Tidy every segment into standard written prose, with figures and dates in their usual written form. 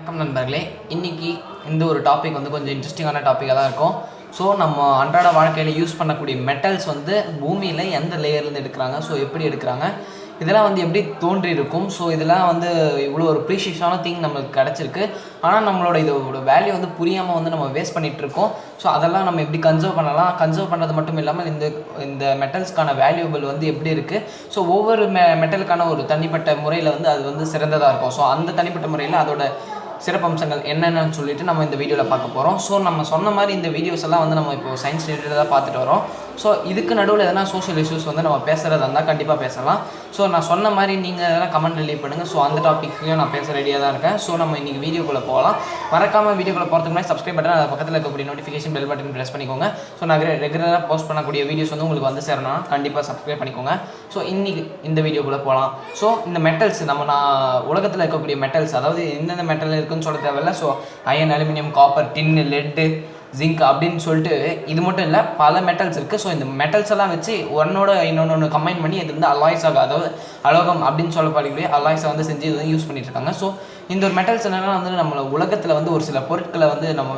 வணக்கம் நண்பர்களே, இன்றைக்கி இந்த ஒரு டாபிக் வந்து கொஞ்சம் இன்ட்ரெஸ்டிங்கான டாப்பிக்காக தான் இருக்கும். ஸோ நம்ம அன்றாட வாழ்க்கையில் யூஸ் பண்ணக்கூடிய மெட்டல்ஸ் வந்து பூமியில் எந்த லேயர்லேருந்து எடுக்கிறாங்க, ஸோ எப்படி எடுக்கிறாங்க, இதெல்லாம் வந்து எப்படி தோன்றி இருக்கும். ஸோ இதெல்லாம் வந்து இவ்வளோ ஒரு ப்ரீஷியஸான திங் நம்மளுக்கு கிடச்சிருக்கு. ஆனால் நம்மளோட இதோட வேல்யூ வந்து புரியாமல் வந்து நம்ம வேஸ்ட் பண்ணிகிட்ருக்கோம். ஸோ அதெல்லாம் நம்ம எப்படி கன்சர்வ் பண்ணலாம், கன்சர்வ் பண்ணுறது மட்டும் இல்லாமல் இந்த மெட்டல்ஸ்க்கான வேல்யூபிள் வந்து எப்படி இருக்குது. ஸோ ஒவ்வொரு மெட்டலுக்கான ஒரு தனிப்பட்ட முறையில் வந்து அது வந்து சிறந்ததாக இருக்கும். ஸோ அந்த தனிப்பட்ட முறையில் அதோட சிறப்பம்சங்கள் என்னென்னு சொல்லிட்டு நம்ம இந்த வீடியோவில் பார்க்க போகிறோம். ஸோ நம்ம சொன்ன மாதிரி இந்த வீடியோஸ் எல்லாம் வந்து நம்ம இப்போ சயின்ஸ் ரிலேட்டடாக பார்த்துட்டு வரோம். ஸோ இதுக்கு நடுவில் எதனா சோஷியல் இஷ்யூஸ் வந்து நம்ம பேசுகிறதா இருந்தால் கண்டிப்பாக பேசலாம். ஸோ நான் சொன்ன மாதிரி நீங்கள் எதனா கமெண்ட் ரிலீவ் பண்ணுங்கள். ஸோ அந்த டாப்பிக்கையும் நான் பேச ரெடியாக தான் இருக்கேன். ஸோ நம்ம இன்றைக்கி வீடியோக்குள்ளே போகலாம். மறக்காமல் வீடியோக்குள்ளே போகிறதுக்கு முன்னாடி சப்ஸ்கிரைப் பட்டன், அது பக்கத்தில் இருக்கக்கூடிய நோட்டிஃபிகேஷன் பெல் பட்டன் ப்ரெஸ் பண்ணிக்கோங்க. ஸோ நான் ரெகுலராக போஸ்ட் பண்ணக்கூடிய வீடியோஸ் வந்து உங்களுக்கு வந்து சேரணும்னா கண்டிப்பாக சப்ஸ்கிரைப் பண்ணிக்கோங்க. ஸோ இன்றைக்கி இந்த வீடியோக்குள்ளே போகலாம். ஸோ இந்த மெட்டல்ஸ் உலகத்தில் இருக்கக்கூடிய மெட்டல்ஸ், அதாவது எந்தெந்த மெட்டல் இருக்குன்னு சொல்ல தேவையில்லை. ஸோ அயன், அலுமினியம், காப்பர், டின்னு, லெட்டு, ஜிங்க் அப்படின்னு சொல்லிட்டு இது மட்டும் இல்லை, பல மெட்டல்ஸ் இருக்குது. ஸோ இந்த மெட்டல்ஸ் எல்லாம் வச்சு ஒன்னோட இன்னொன்று கம்பைன் பண்ணி இது வந்து அலாய்ஸாக, அதாவது அலோகம் அப்படின்னு சொல்லப்படக்கூடிய அலாய்ஸை வந்து செஞ்சு இது யூஸ் பண்ணிட்டு இருக்காங்க. ஸோ இந்த ஒரு மெட்டல்ஸ் என்னென்னா வந்து நம்ம உலகத்தில் வந்து ஒரு சில பொருட்களை வந்து நம்ம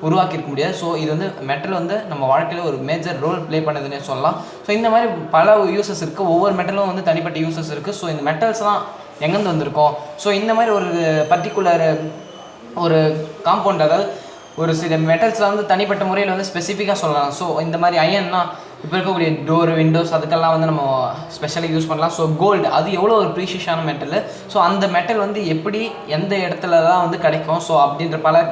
உருவாக்கியிருக்க முடியாது. ஸோ இது வந்து மெட்டல் வந்து நம்ம வாழ்க்கையில் ஒரு மேஜர் ரோல் ப்ளே பண்ணுதுன்னே சொல்லலாம். ஸோ இந்த மாதிரி பல யூசஸ் இருக்குது. ஒவ்வொரு மெட்டலும் வந்து தனிப்பட்ட யூசஸ் இருக்குது. ஸோ இந்த மெட்டல்ஸ்லாம் எங்கேருந்து வந்திருக்கோம், ஸோ இந்த மாதிரி ஒரு பர்டிகுலர் ஒரு காம்பவுண்ட், அதாவது ஒரு சில மெட்டல்ஸில் வந்து தனிப்பட்ட முறையில் வந்து ஸ்பெசிஃபிக்காக சொல்லலாம். ஸோ இந்த மாதிரி அயன்னா இப்போ இருக்கக்கூடிய டோர், விண்டோஸ், அதுக்கெல்லாம் வந்து நம்ம ஸ்பெஷலாக யூஸ் பண்ணலாம். ஸோ கோல்டு, அது எவ்வளோ ஒரு ப்ரீஷியஸான மெட்டல். ஸோ அந்த மெட்டல் வந்து எப்படி எந்த இடத்துல தான் வந்து கிடைக்கும், ஸோ அப்படின்ற பல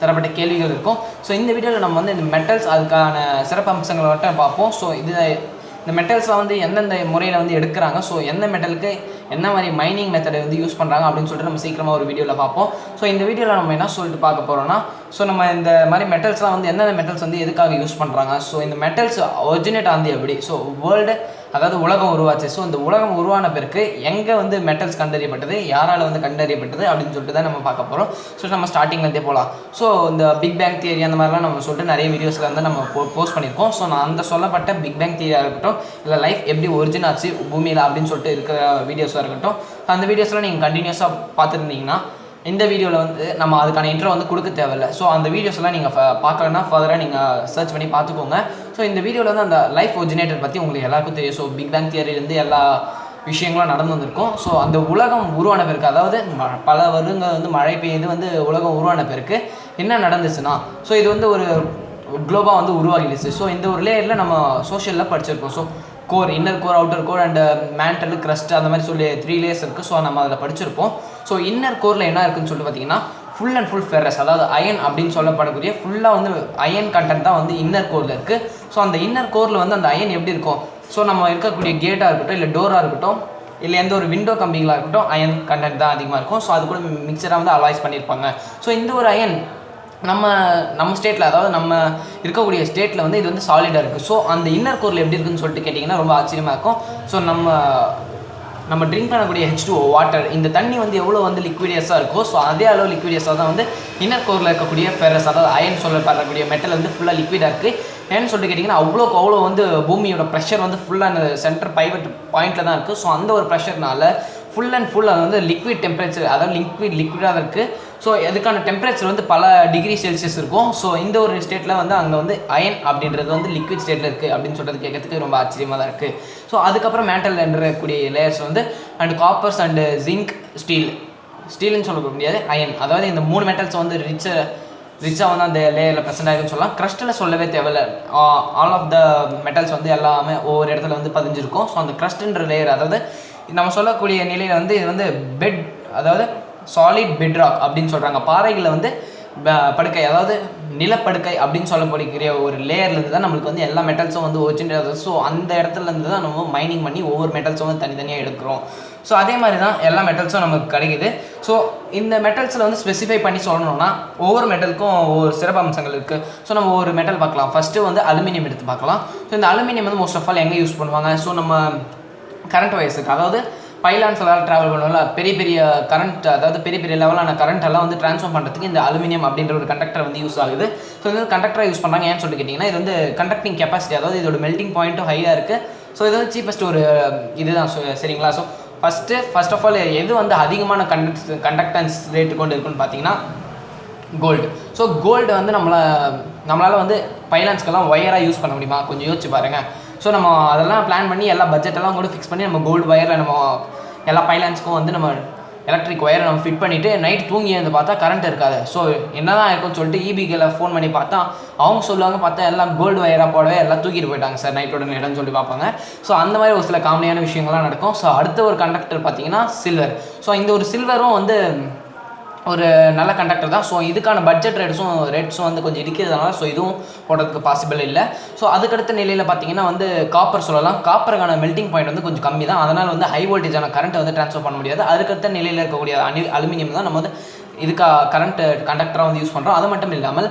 தரப்பட்ட கேள்விகள் இருக்கும். ஸோ இந்த வீடியோவில் நம்ம வந்து இந்த மெட்டல்ஸ் அதுக்கான சிறப்பு அம்சங்களை மட்டும் பார்ப்போம். ஸோ இந்த மெட்டல்ஸ்லாம் வந்து எந்தெந்த முறையில் வந்து எடுக்கிறாங்க, ஸோ எந்த மெட்டலுக்கு என்ன மாதிரி மைனிங் மெத்தடை வந்து யூஸ் பண்ணுறாங்க அப்படின்னு சொல்லிட்டு நம்ம சீக்கிரமாக ஒரு வீடியோவில் பார்ப்போம். ஸோ இந்த வீடியோவில் நம்ம என்ன சொல்லிட்டு பார்க்க போகிறோம்னா, ஸோ நம்ம இந்த மாதிரி மெட்டல்ஸ்லாம் வந்து எந்தெந்த மெட்டல்ஸ் வந்து எதுக்காக யூஸ் பண்ணுறாங்க, ஸோ இந்த மெட்டல்ஸ் ஒரிஜினேட் ஆனது எப்படி, ஸோ வேர்ல்டு, அதாவது உலகம் உருவாச்சு. ஸோ இந்த உலகம் உருவான பிறகு எங்கே வந்து மெட்டல்ஸ் கண்டறியப்பட்டது, யாரால் வந்து கண்டறியப்பட்டது அப்படின்னு சொல்லிட்டு தான் நம்ம பார்க்க போகிறோம். ஸோ நம்ம ஸ்டார்டிங்லேருந்தே போகலாம். ஸோ இந்த பிக் பேங் தியரி அந்த மாதிரிலாம் நம்ம சொல்லிட்டு நிறைய வீடியோஸில் வந்து நம்ம போஸ்ட் பண்ணியிருக்கோம். ஸோ நான் அந்த சொல்லப்பட்ட பிக் பேங் தியரியாக இருக்கட்டும், இல்லை லைஃப் எப்படி ஒரிஜின் ஆச்சு பூமியில் அப்படின்னு சொல்லிட்டு இருக்கிற வீடியோஸாக இருக்கட்டும், அந்த வீடியோஸ்லாம் நீங்கள் கண்டினியூஸாக பார்த்துருந்தீங்கன்னா இந்த வீடியோவில் வந்து நம்ம அதுக்கான இன்ட்ரோ வந்து கொடுக்க தேவையில்லை. ஸோ அந்த வீடியோஸ்லாம் நீங்கள் பார்க்கலன்னா ஃபர்தராக நீங்கள் சர்ச் பண்ணி பார்த்துக்கோங்க. ஸோ இந்த வீடியோவில் வந்து அந்த லைஃப் ஒரிஜினேட்டர் பற்றி உங்களுக்கு எல்லாருக்கும் தெரியும். ஸோ பிக் பேங் தியரியிலேருந்து எல்லா விஷயங்களும் நடந்து வந்திருக்கும். ஸோ அந்த உலகம் உருவான பிறகு, அதாவது பல வருடங்கள் வந்து மழை பெய்யுது வந்து உலகம் உருவான பிறகு என்ன நடந்துச்சுன்னா, ஸோ இது வந்து ஒரு குளோபாக வந்து உருவாகிடுச்சு. ஸோ இந்த ஒரு லேயரில் நம்ம சோஷியலில் படிச்சிருக்கோம். So core, inner core, outer core and mantle, crust, அந்த மாதிரி சொல்லி 3 லேயர்ஸ் இருக்குது. ஸோ நம்ம அதில் படிச்சிருப்போம். ஸோ இன்னர் கோரில் என்ன இருக்குதுன்னு சொல்லிட்டு பார்த்தீங்கன்னா ஃபுல் அண்ட் ஃபுல் ஃபெரஸ், அதாவது அயன் அப்படின்னு சொல்லப்படக்கூடிய ஃபுல்லாக வந்து அயன் கண்டென்ட் தான் வந்து இன்னர் கோரில் இருக்குது. ஸோ அந்த இன்னர் கோரில் வந்து அந்த அயன் எப்படி இருக்கும், ஸோ நம்ம இருக்கக்கூடிய கேட்டாக இருக்கட்டும், இல்லை டோராக இருக்கட்டும், இல்லை எந்த ஒரு விண்டோ கம்பிங்களாக இருக்கட்டும், அயன் கண்டென்ட் தான் அதிகமாக இருக்கும். ஸோ அது கூட மிக்சராக வந்து அலாய்ஸ் பண்ணியிருப்பாங்க. ஸோ இந்த ஒரு அயன் நம்ம ஸ்டேட்டில், அதாவது நம்ம இருக்கக்கூடிய ஸ்டேட்டில் வந்து இது வந்து சாலிடாக இருக்குது. ஸோ அந்த இன்னர் கோரில் எப்படி இருக்குன்னு சொல்லிட்டு கேட்டிங்கன்னா ரொம்ப ஆச்சரியமாக இருக்கும். ஸோ நம்ம ட்ரிங்க் பண்ணக்கூடிய H2O வாட்டர், இந்த தண்ணி வந்து எவ்வளோ வந்து லிக்விடியஸாக இருக்கோ, ஸோ அதே அளவு லிக்விடியஸாக தான் வந்து இன்னர் கோரில் இருக்கக்கூடிய ஃபெரஸ், அதாவது அயன் சொல்லப்படக்கூடிய மெட்டல் வந்து ஃபுல்லாக லிக்விடாக இருக்குது. ஏன்னு சொல்லிட்டு கேட்டிங்கன்னா அவ்வளோ வந்து பூமியோட ப்ரெஷர் வந்து ஃபுல்லாக அந்த சென்டர் பைவட் பாயிண்டில் தான் இருக்குது. ஸோ அந்த ஒரு ப்ரெஷர்னால ஃபுல் அண்ட் ஃபுல் அது வந்து லிக்விட் டெம்பரேச்சர், அதாவது லிக்விடாக இருக்குது. ஸோ அதுக்கான டெம்பரேச்சர் வந்து பல டிகிரி செல்சியஸ் இருக்கும். ஸோ இந்த ஒரு ஸ்டேட்டில் வந்து அங்கே வந்து அயன் அப்படின்றது வந்து லிக்விட் ஸ்டேட்டில் இருக்குது அப்படின்னு சொல்கிறது கேட்கறதுக்கு ரொம்ப ஆச்சரியமாக தான் இருக்குது. ஸோ அதுக்கப்புறம் மேண்டல் என்றக்கூடிய லேயர்ஸ் வந்து அண்ட் காப்பர்ஸ் அண்டு ஜிங்க், ஸ்டீல்னு சொல்ல முடியாது, அயன், அதாவது இந்த 3 மெட்டல்ஸ் வந்து ரிச்சாக வந்து அந்த லேயரில் ப்ரெசென்ட் ஆகிருக்குன்னு சொல்லலாம். க்ரஸ்ட்டில் சொல்லவே தேவையில்லை, ஆல் ஆஃப் த மெட்டல்ஸ் வந்து எல்லாமே ஒவ்வொரு இடத்துல வந்து பதிஞ்சிருக்கும். ஸோ அந்த க்ரஸ்ட்ன்ற லேயர், அதாவது நம்ம சொல்லக்கூடிய நிலையில் வந்து இது வந்து பெட், அதாவது சாலிட் பெட் ராக் அப்படின்னு சொல்கிறாங்க. பாறைகளில் வந்து படுக்கை, அதாவது நிலப்படுக்கை அப்படின்னு சொல்லக்கூடிய ஒரு லேயர்லேருந்து தான் நம்மளுக்கு வந்து எல்லா மெட்டல்ஸும் வந்து ஒரிஜினல். ஸோ அந்த இடத்துலேருந்து தான் நம்ம மைனிங் பண்ணி ஒவ்வொரு மெட்டல்ஸும் வந்து தனித்தனியாக எடுக்கிறோம். ஸோ அதே மாதிரி தான் எல்லா மெட்டல்ஸும் நமக்கு கிடைக்குது. ஸோ இந்த மெட்டல்ஸில் வந்து ஸ்பெசிஃபை பண்ணி சொல்லணும்னா ஒவ்வொரு மெட்டலுக்கும் ஒவ்வொரு சிறப்பு அம்சங்கள் இருக்குது. ஸோ நம்ம ஒரு மெட்டல் பார்க்கலாம். ஃபஸ்ட்டு வந்து அலுமினியம் எடுத்து பார்க்கலாம். ஸோ இந்த அலுமினியம் வந்து மோஸ்ட் ஆஃப் ஆல் எங்கே யூஸ் பண்ணுவாங்க, ஸோ நம்ம கரண்ட் வயசுக்கு, அதாவது பைலான்ஸ் எல்லாம் ட்ராவல் பண்ணுவோம்ல, பெரிய கரண்ட், அதாவது பெரிய லெவலான கரண்ட் எல்லாம் வந்து ட்ரான்ஸ்ஃபார்ம் பண்ணுறதுக்கு இந்த அலுமினியம் அப்படின்ற ஒரு கண்டக்டர் வந்து யூஸ் ஆகுது. ஸோ இது வந்து கண்டக்டராக யூஸ் பண்ணுறாங்க. ஏன்னு சொல்லிட்டு கேட்டிங்கன்னா இது வந்து கண்டக்டிங் கெப்பாசிட்டி, அதாவது இதோட மெல்டிங் பாயிண்ட்டும் ஹையாக இருக்குது. ஸோ இது வந்து சீப்பஸ்ட் ஒரு இதுதான். சரிங்களா? ஸோ ஃபர்ஸ்ட் ஆஃப் ஆல் எது வந்து அதிகமான கண்டக்டன்ஸ் ரேட்டு கொண்டு இருக்குன்னு பார்த்தீங்கன்னா கோல்டு. ஸோ கோல்டு வந்து நம்மளால் வந்து ஃபைனான்ஸ்க்கெல்லாம் ஒயராக யூஸ் பண்ண முடியுமா, கொஞ்சம் யோசிச்சு பாருங்கள். ஸோ நம்ம அதெல்லாம் பிளான் பண்ணி எல்லா பட்ஜெட்டெல்லாம் கூட ஃபிக்ஸ் பண்ணி நம்ம கோல்டு ஒயரில் நம்ம எல்லா ஃபைனான்ஸ்க்கும் வந்து நம்ம எலக்ட்ரிக் ஒயரை நம்ம ஃபிட் பண்ணிவிட்டு நைட் தூங்கி வந்து பார்த்தா கரண்ட் இருக்காது. ஸோ என்ன தான் இருக்குன்னு சொல்லிட்டு இபிக்கில் ஃபோன் பண்ணி பார்த்தா அவங்க சொல்லுவாங்க, பார்த்தா எல்லாம் கோல்டு ஒயராக போடவே எல்லாம் தூக்கிட்டு போயிட்டாங்க சார் நைட்டோட நேரம்னு சொல்லி பார்ப்பாங்க. ஸோ அந்த மாதிரி ஒரு சில காமெடியான விஷயங்கள்லாம் நடக்கும். ஸோ அடுத்த ஒரு கண்டக்டர் பார்த்தீங்கன்னா சில்வர். ஸோ இந்த ஒரு சில்வரும் வந்து ஒரு நல்ல கண்டக்டர் தான். ஸோ இதுக்கான பட்ஜெட் ரேட்ஸும் வந்து கொஞ்சம் இருக்கிறதுனால ஸோ இதுவும் போடுறதுக்கு பாசிபிள் இல்லை. ஸோ அதுக்கடுத்த நிலையில் பார்த்தீங்கன்னா வந்து காப்பர் சொல்லலாம். காப்பருக்கான மெல்டிங் பாயிண்ட் வந்து கொஞ்சம் கம்மி தான். அதனால் வந்து ஹை வோல்டேஜான கரண்ட்டை வந்து ட்ரான்ஸ்ஃபர் பண்ண முடியாது. அதுக்கடுத்த நிலையில் இருக்கக்கூடிய அலுமினியம் தான் நம்ம வந்து கரண்ட் கண்டக்டராக வந்து யூஸ் பண்ணுறோம். அது மட்டும் இல்லாமல்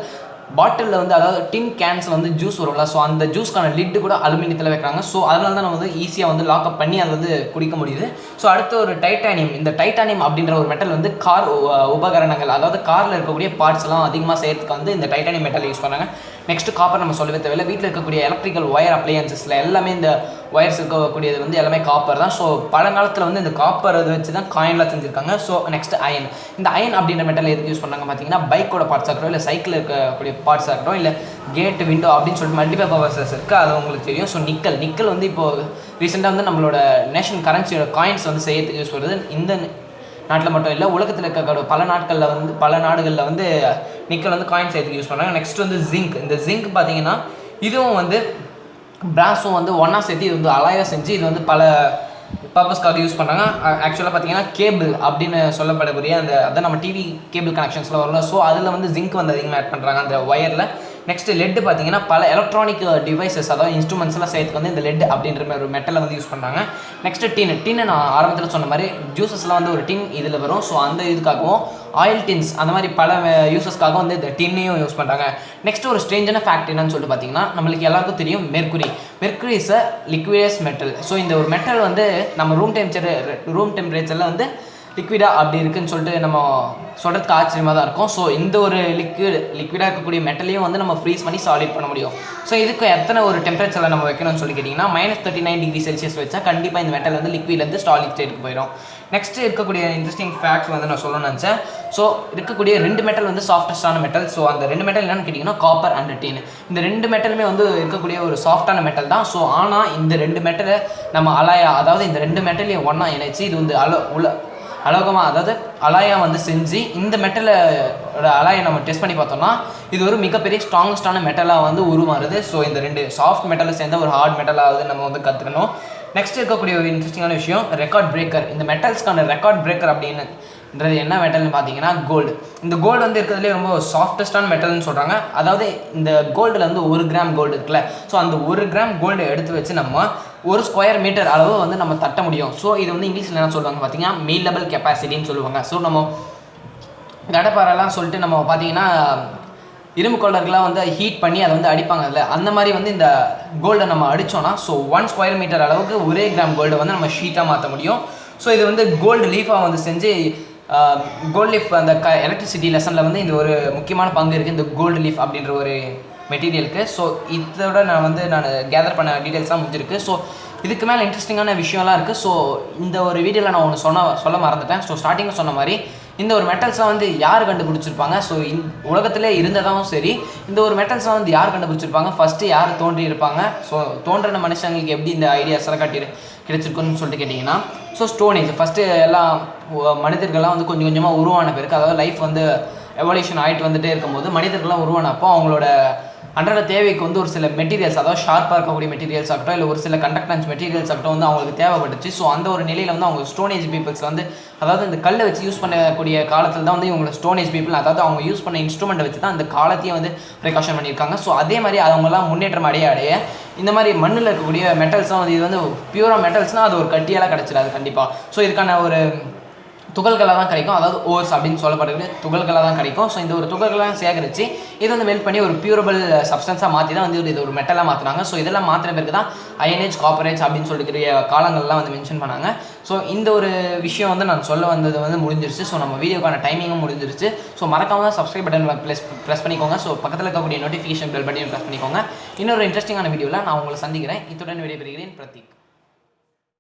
பாட்டிலில் வந்து அதாவது டின் கேன்ஸில் வந்து ஜூஸ் வரும்ல, ஸோ அந்த ஜூஸ்க்கான லிட்டு கூட அலுமினியத்தில் வைக்கிறாங்க. ஸோ அதனால தான் நம்ம வந்து ஈஸியாக வந்து லாக்அப் பண்ணி அதை வந்து குடிக்க முடியுது. ஸோ அடுத்து ஒரு டைட்டானியம். இந்த டைட்டானியம் அப்படின்ற ஒரு மெட்டல் வந்து கார் உபகரணங்கள், அதாவது காரில் இருக்கக்கூடிய பார்ட்ஸ்லாம் அதிகமாக செய்யறதுக்கு வந்து இந்த டைட்டானியம் மெட்டல் யூஸ் பண்ணாங்க. நெக்ஸ்ட்டு காப்பர் நம்ம சொல்லவே தேவையில்லை. வீட்டில் இருக்கக்கூடிய எலக்ட்ரிக்கல் ஒயர் அப்ளையன்சஸில் எல்லாமே இந்த ஒயர்ஸ் இருக்கக்கூடியது வந்து எல்லாமே காப்பர் தான். ஸோ பழங்காலத்தில் வந்து இந்த காப்பர் அதை வச்சு தான் காயின்லாம் செஞ்சுருக்காங்க. So next iron. இந்த அயன் அப்படின்ற மெட்டல் எதுக்கு யூஸ் பண்ணாங்க பார்த்தீங்கன்னா பைக்கோட பார்ட்ஸாக இருக்கட்டும், இல்லை சைக்கிள் இருக்கக்கூடிய பார்ட்ஸாக இருக்கட்டும், இல்லை கேட்டு விண்டோ அப்படின்னு சொல்லிட்டு மல்டிபிள் பர்பஸஸ் இருக்குது, அது உங்களுக்கு தெரியும். ஸோ நிக்கல் வந்து இப்போது ரீசெண்டாக வந்து நம்மளோட நேஷனல் கரன்சியோட காயின்ஸ் வந்து செய்யறதுக்கு யூஸ் பண்ணுறது. இந்த நாட்டில் மட்டும் இல்லை, உலகத்தில் இருக்க பல நாடுகளில் வந்து நிக்கல் வந்து காயின்ஸ் செய்யறதுக்கு யூஸ் பண்ணுறாங்க. நெக்ஸ்ட் வந்து ஜிங்க். இந்த ஜிங்க் பார்த்தீங்கன்னா இதுவும் வந்து பிராஸும் வந்து ஒன்றா சேர்த்து இது வந்து அலாயாக செஞ்சு இது வந்து பல பர்பஸ்க்காக யூஸ் பண்ணுறாங்க. ஆக்சுவலாக பார்த்தீங்கன்னா கேபிள் அப்படின்னு சொல்லப்படக்கூடிய அதான் நம்ம டிவி கேபிள் கனெக்ஷன்ஸ்லாம் வரல. ஸோ அதில் வந்து ஜிங்க் வந்து அதிகமாக ஆட் பண்ணுறாங்க அந்த ஒயரில். நெக்ஸ்ட்டு லெட்டு பார்த்தீங்கன்னா பல எலக்ட்ரானிக் டிவைசஸ், அதாவது இன்ஸ்ட்ருமெண்ட்ஸ்லாம் செய்யறதுக்கு வந்து இந்த லெட் அப்படின்ற மாதிரி ஒரு மெட்டலை வந்து யூஸ் பண்ணுறாங்க. நெக்ஸ்ட்டு டின்னு நான் ஆரம்பத்தில் சொன்ன மாதிரி ஜூஸஸ்லாம் வந்து ஒரு டின் இதில் வரும். ஸோ அந்த இதுக்காகவும் ஆயில் டின்ஸ் அந்த மாதிரி பல யூஸஸ்க்காக வந்து இந்த டின்னையும் யூஸ் பண்ணுறாங்க. நெக்ஸ்ட் ஒரு ஸ்ட்ரேஞ்சான ஃபேக்ட் என்னன்னு சொல்லிட்டு பார்த்தீங்கன்னா நம்மளுக்கு எல்லாருக்கும் தெரியும் mercury is a liquidus metal. So இந்த ஒரு மெட்டல் வந்து நம்ம ரூம் டெம்பரேச்சரில் வந்து லிக்விடாக அப்படி இருக்குன்னு சொல்லிட்டு நம்ம சொல்கிறதுக்கு ஆச்சரியமாக தான் இருக்கும். ஸோ இந்த ஒரு லிக்விடாக இருக்கக்கூடிய மெட்டலையும் வந்து நம்ம ஃப்ரீஸ் பண்ணி சாலிட் பண்ண முடியும். ஸோ இதுக்கு எத்தனை ஒரு டெம்பரேச்சரில் நம்ம வைக்கணும்னு சொல்லி கேட்டிங்கன்னா -39 டிகிரி செல்சியஸ் வச்சா கண்டிப்பாக இந்த மெட்டல் வந்து லிக்விட்லேருந்து சாலிட் ஸ்டேட்டுக்கு போயிடும். நெக்ஸ்ட் இருக்கக்கூடிய இன்ட்ரெஸ்டிங் ஃபேக்ட்ஸ் வந்து நான் சொல்லணும்னு நினச்சேன். ஸோ இருக்கக்கூடிய 2 மெட்டல் வந்து சாஃப்டஸ்டான மெட்டல். ஸோ அந்த 2 மெட்டல் என்னென்னு கேட்டிங்கன்னா காப்பர் அண்ட் டின். இந்த 2 மெட்டலுமே வந்து இருக்கக்கூடிய ஒரு சாஃப்டான மெட்டல் தான். ஸோ ஆனால் இந்த 2 மெட்டலை நம்ம அதாவது இந்த 2 மெட்டலையும் ஒன்றா இணைச்சி இது வந்து அலோகமாக அதாவது அலாயா வந்து செஞ்சு இந்த மெட்டலோட அலாயை நம்ம டெஸ்ட் பண்ணி பார்த்தோம்னா இது ஒரு மிகப்பெரிய ஸ்ட்ராங்கஸ்டான மெட்டலாக வந்து உருமாறுது. ஸோ இந்த 2 சாஃப்ட் மெட்டலை சேர்ந்த ஒரு ஹார்ட் மெட்டலாக நம்ம வந்து கற்றுக்கணும். நெக்ஸ்ட் இருக்கக்கூடிய ஒரு இன்ட்ரெஸ்டிங்கான விஷயம் ரெக்கார்ட் பிரேக்கர். இந்த மெட்டல்ஸ்க்கான ரெக்கார்ட் பிரேக்கர் அப்படின்னுன்றது என்ன மெட்டல்னு பார்த்தீங்கன்னா கோல்டு. இந்த கோல்டு வந்து இருக்கிறதுலே ரொம்ப சாஃப்டஸ்டான மெட்டல்னு சொல்கிறாங்க. அதாவது இந்த கோல்டில் வந்து 1 கிராம் கோல்டு இருக்குல்ல, ஸோ அந்த 1 கிராம் கோல்டு எடுத்து வச்சு நம்ம 1 ஸ்கொயர் மீட்டர் அளவு வந்து நம்ம தட்ட முடியும். ஸோ இது வந்து இங்கிலீஷில் என்ன சொல்லுவாங்க பார்த்தீங்கன்னா மீலபிள் கெப்பாசிட்டின்னு சொல்லுவாங்க. ஸோ நம்ம கடப்பாரெல்லாம் சொல்லிட்டு நம்ம பார்த்தீங்கன்னா இரும்பு கொள்ளர்கள்லாம் வந்து ஹீட் பண்ணி அதை வந்து அடிப்பாங்க இல்லை, அந்த மாதிரி வந்து இந்த கோல்டை நம்ம அடித்தோன்னா ஸோ 1 ஸ்கொயர் மீட்டர் அளவுக்கு 1 கிராம் கோல்டை வந்து நம்ம ஷீட்டாக மாற்ற முடியும். ஸோ இது வந்து கோல்டு லீஃபாக வந்து செஞ்சு கோல்டு லீஃப் அந்த எலக்ட்ரிசிட்டி லெசனில் வந்து இந்த ஒரு முக்கியமான பங்கு இருக்குது இந்த கோல்டு லீஃப் அப்படின்ற ஒரு மெட்டீரியலுக்கு. ஸோ இதோட நான் கேதர் பண்ண டீட்டெயில்ஸ்லாம் முடிஞ்சிருக்கு. ஸோ இதுக்கு மேலே இன்ட்ரெஸ்டிங்கான விஷயம்லாம் இருக்குது. ஸோ இந்த ஒரு வீடியோவில் நான் ஒன்று சொல்ல மறந்துட்டேன். ஸோ ஸ்டார்டிங்கில் சொன்ன மாதிரி இந்த ஒரு மெட்டல்ஸ்லாம் வந்து யார் கண்டுபிடிச்சிருப்பாங்க, ஸோ உலகத்திலே இருந்ததாகவும் சரி இந்த ஒரு மெட்டல்ஸ்லாம் வந்து யார் கண்டுபிடிச்சிருப்பாங்க, ஃபஸ்ட்டு யார் தோன்றி இருப்பாங்க, ஸோ தோன்றின மனுஷங்களுக்கு எப்படி இந்த ஐடியாஸ் எல்லாம் கிடைச்சிருக்குன்னு சொல்லிட்டு கேட்டிங்கன்னா ஸோ ஸ்டோனேஜ் ஃபஸ்ட்டு எல்லாம் மனிதர்கள்லாம் வந்து கொஞ்சம் கொஞ்சமாக உருவான பிறகு, அதாவது லைஃப் வந்து எவல்யூஷன் ஆகிட்டு வந்துகிட்டே இருக்கும்போது மனிதர்கள்லாம் உருவானப்போ அவங்களோட அன்றாட தேவைக்கு வந்து ஒரு சில மெட்டீரியல்ஸ், அதாவது ஷார்ப்பாக இருக்கக்கூடிய மெட்டீரியல்ஸ் ஆகட்டும் இல்லை ஒரு சில கண்டக்டன்ஸ் மெட்டீரியல்ஸ் ஆகட்டும் வந்து அவங்களுக்கு தேவைப்பட்டுச்சு. ஸோ அந்த ஒரு நிலையில் வந்து அவங்க ஸ்டோனேஜ் பீப்புள்ஸ் வந்து அதாவது இந்த கல்லை வச்சு யூஸ் பண்ணக்கூடிய காலத்தில் தான் வந்து இவங்களை ஸ்டோனேஜ் பீப்புள், அதாவது அவங்க யூஸ் பண்ண இன்ஸ்ட்ருமெண்ட்டை வச்சு தான் அந்த காலத்தையும் வந்து ப்ரிகாஷன் பண்ணியிருக்காங்க. ஸோ அதே மாதிரி அவங்களாம் முன்னேற்றம் அடைய இந்த மாதிரி மண்ணில் இருக்கக்கூடிய மெட்டல்ஸ்லாம் வந்து இது வந்து பியூராக மெட்டல்ஸ்னால் அது ஒரு கட்டியெல்லாம் கிடச்சிடாது கண்டிப்பாக. ஸோ இதுக்கான ஒரு துகள்களாக தான் கிடைக்கும், அதாவது ஓர்ஸ் அப்படின்னு சொல்லப்படக்கூடிய துகள்களாக தான் கிடைக்கும். ஸோ இந்த ஒரு துகள்களாக சேகரித்து இது வந்து மெல்ட் பண்ணி ஒரு பியூரபிள் சப்ஸ்டன்ஸாக மாற்றி தான் வந்து இது ஒரு மெட்டலாக மாற்றினாங்க. ஸோ இதெல்லாம் மாற்றின பிறகு தான் அயனேஜ் காப்பரேஜ் அப்படின்னு சொல்லிக்கிற காலங்கள்லாம் வந்து மென்ஷன் பண்ணாங்க. ஸோ இந்த ஒரு விஷயம் வந்து நான் சொல்ல வந்தது வந்து முடிஞ்சிருச்சு. ஸோ நம்ம வீடியோக்கான டைமிங்கும் முடிஞ்சிருச்சு. ஸோ மறக்காம சப்ஸ்கிரைப் பட்டன் ப்ரெஸ் பண்ணிக்கோங்க. ஸோ பக்கத்தில் இருக்கக்கூடிய நோட்டிஃபிகேஷன் பெல் பட்டன் ப்ரெஸ் பண்ணிக்கோங்க. இன்னொரு இன்ட்ரெஸ்டிங்கான வீடியோவில் நான் உங்களை சந்திக்கிறேன். இத்துடன் விடைபெறுகிறேன். பிரதீக்.